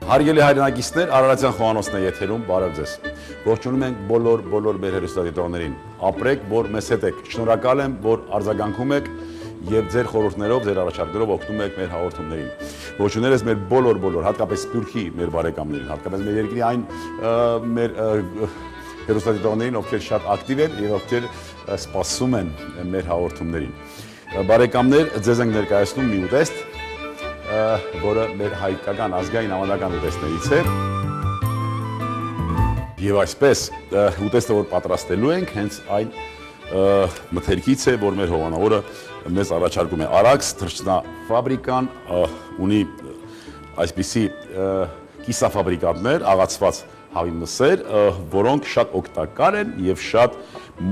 Հարգելի հայրենակիցներ, Արարատյան Խոհանոցն է եթերում, բարև ձեզ։ Ողջունում ենք բոլոր մեր հեռուստադիտողներին։ Ապրեք, որ մեզ հետ եք։ Շնորհակալ եմ, որ արձագանքում եք եւ ձեր խորհուրդներով, ձեր առաջարկներով օգնում եք մեր հաղորդումներին։ Ողջուներս մեր բոլոր, հատկապես Սփյուռքի մեր բարեկամներին, հատկապես մեր երկրի այն մեր հեռուստադիտողներին, ովքեր շատ ակտիվ են եւ ովքեր սպասում են մեր հաղորդումներին։ Բարեկամներ, ձեզ ենք ներկայացնում մի ուտեստ, որը մեր հայկական ազգային ավանդական ուտեստներից է։ Եվ այսպես, ուտեստը, որ պատրաստելու ենք, հենց այն մթերքից է, որ մեր հովանավորը մեզ առաջարկում է։ Արաքս թռչնաֆաբրիկան ունի այսպիսի կիսաֆաբրիկատներ, աղացված հավի մսեր, որոնք շատ օգտակար են եւ շատ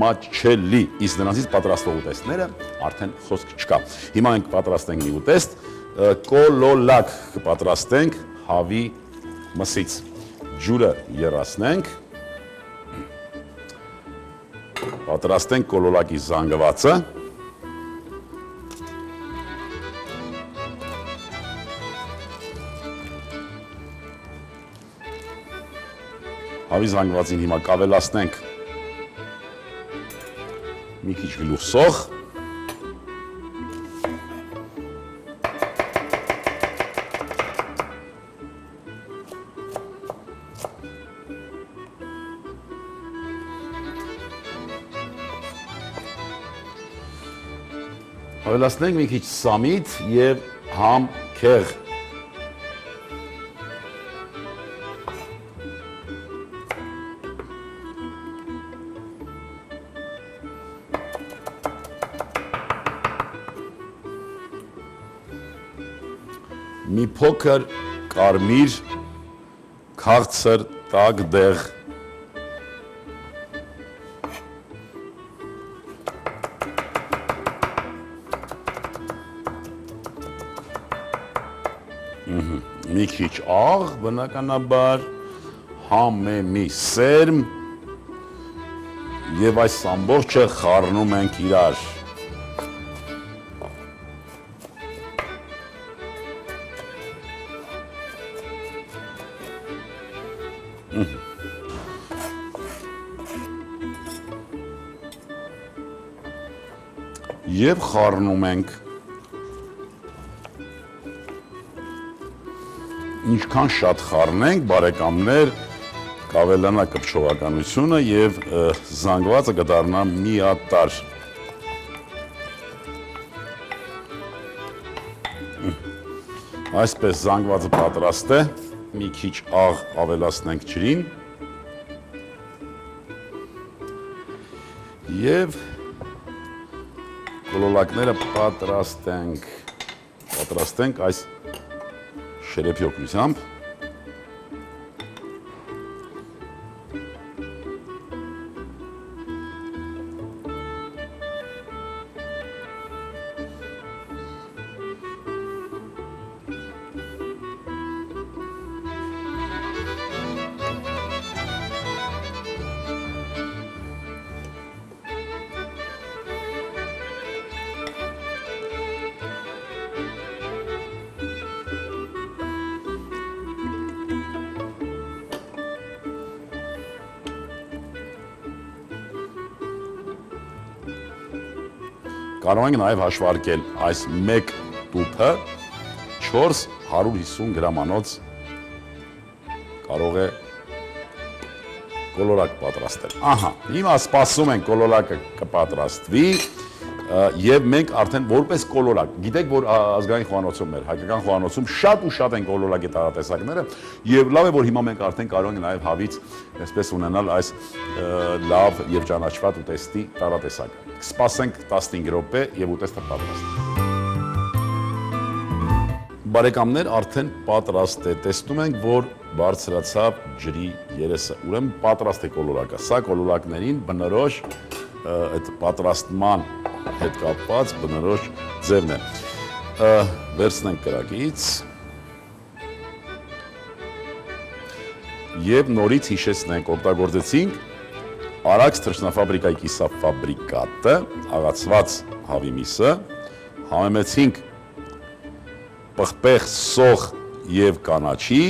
մատչելի, իսկ նրանցից պատրաստող ուտեստները արդեն խոսք չկա։ Հիմա մենք պատրաստենք մի ուտեստ, կոլոլակ կպատրաստենք հավի մսից, ջուրը եռացնենք, պատրաստենք կոլոլակի զանգվածը, հավի զանգվածին հիմա կավելացնենք մի քիչ գլուխ սոխ, հավելացնենք մի քիչ սամիտ եւ համ քեղ։ Մի փոքր կարմիր քաղցր տաք դեղ, մի քիչ աղ, բնականաբար, համեմի սերմ եւ այս ամբողջը խառնում ենք իրար։ Եվ խառնում ենք։ Ինչքան շատ խառնենք, բարեկամներ, կավելանա կպչովականությունը եւ զանգվածը կդառնա միատարր։ Այսպես զանգվածը պատրաստ է, մի քիչ աղ ավելացնենք ջրին եւ կոլոլակները պատրաստենք այս շերեփի օգնությամբ։ Կարող ենք նաև հաշվարկել այս մեկ տուփը 450 գրամանոց կարող է կոլորակ պատրաստել։ Ահա, հիմա սպասում ենք կոլորակը կպատրաստվի եւ մենք արդեն որպես կոլորակ, գիտեք որ ազգային խոհանոցում մեր հայկական խոհանոցում շատ են կոլորակի տարատեսակները եւ լավ է որ հիմա մենք արդեն կարող ենք նաեւ հավից այսպես ունենալ այս լավ եւ ճանաչված ուտեստի տարատեսակը։ Սպասենք 15 րոպե եւ ուտեստը պատրաստ։ Բարեկամներ, արդեն պատրաստ է։ Տեսնում ենք, որ բարձրացավ ջրի երեսը։ Ուրեմն պատրաստ է կոլորակը։ Սա կոլորակներին բնորոշ այդ պատրաստման հետ կապված բնորոշ ձևն է։ Վերցնենք կրակից եւ նորից հիշեցնենք, օգտագործեցինք Արաքս թռչնաֆաբրիկայի կիսաֆաբրիկատը, աղացված հավի միսը, համեմեցինք պղպեղ, սոխ եւ կանաչի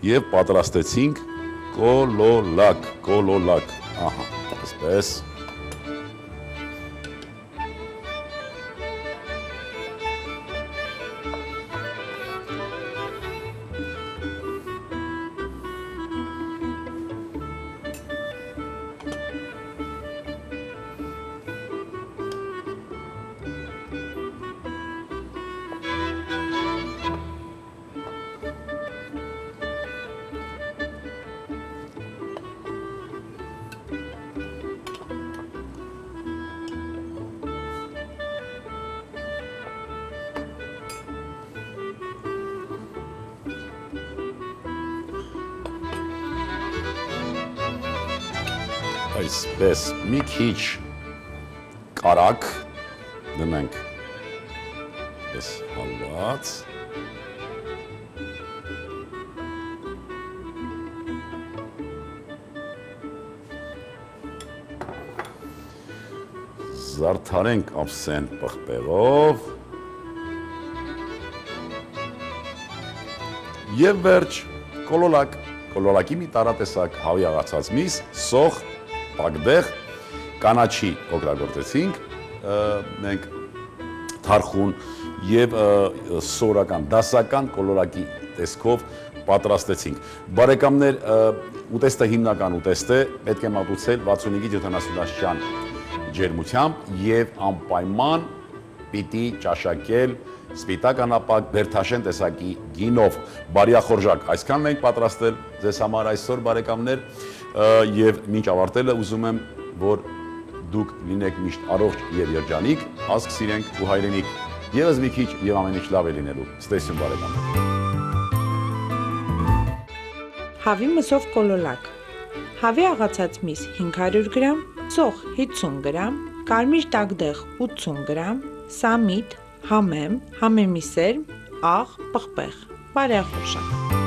եւ պատրաստեցինք կոլոլակ, ահա, այսպես։ Այսպես մի քիչ կարակ դնենք այս հալված զարդարենք ափսեն պղպեղով եւ վերջ կոլոլակի մի տարատեսակ հավի աղացած միս սոխ պակդեղ կանաչի օգտագործեցինք մենք թարխուն եւ սորական դասական կոլորակի տեսքով պատրաստեցինք բարեկամներ ուտեստը հիմնական ուտեստ է պետք է մատուցել 65-70 աստիճան ջերմությամբ եւ անպայման պիտի ճաշակել սպիտակ անապակ բերթաշեն տեսակի գինով բարյախորժակ այսքանն ենք պատրաստել ձեզ համար այսօր բարեկամներ եւ մինչ ավարտելը ուզում եմ որ դուք լինեք միշտ առողջ եւ երջանիկ ազգ սիրենք ու հայրենիք եւս մի քիչ եւ ամեն ինչ լավ է լինելու ստեսյուն բարեկամներ Հավի մսով կոլոլակ Հավի աղացած միս 500 գրամ ծոխ 50 գրամ կարմիր տակդեղ 80 գրամ սամիտ համեմի սերմ աղ պղպեղ բարյախորժակ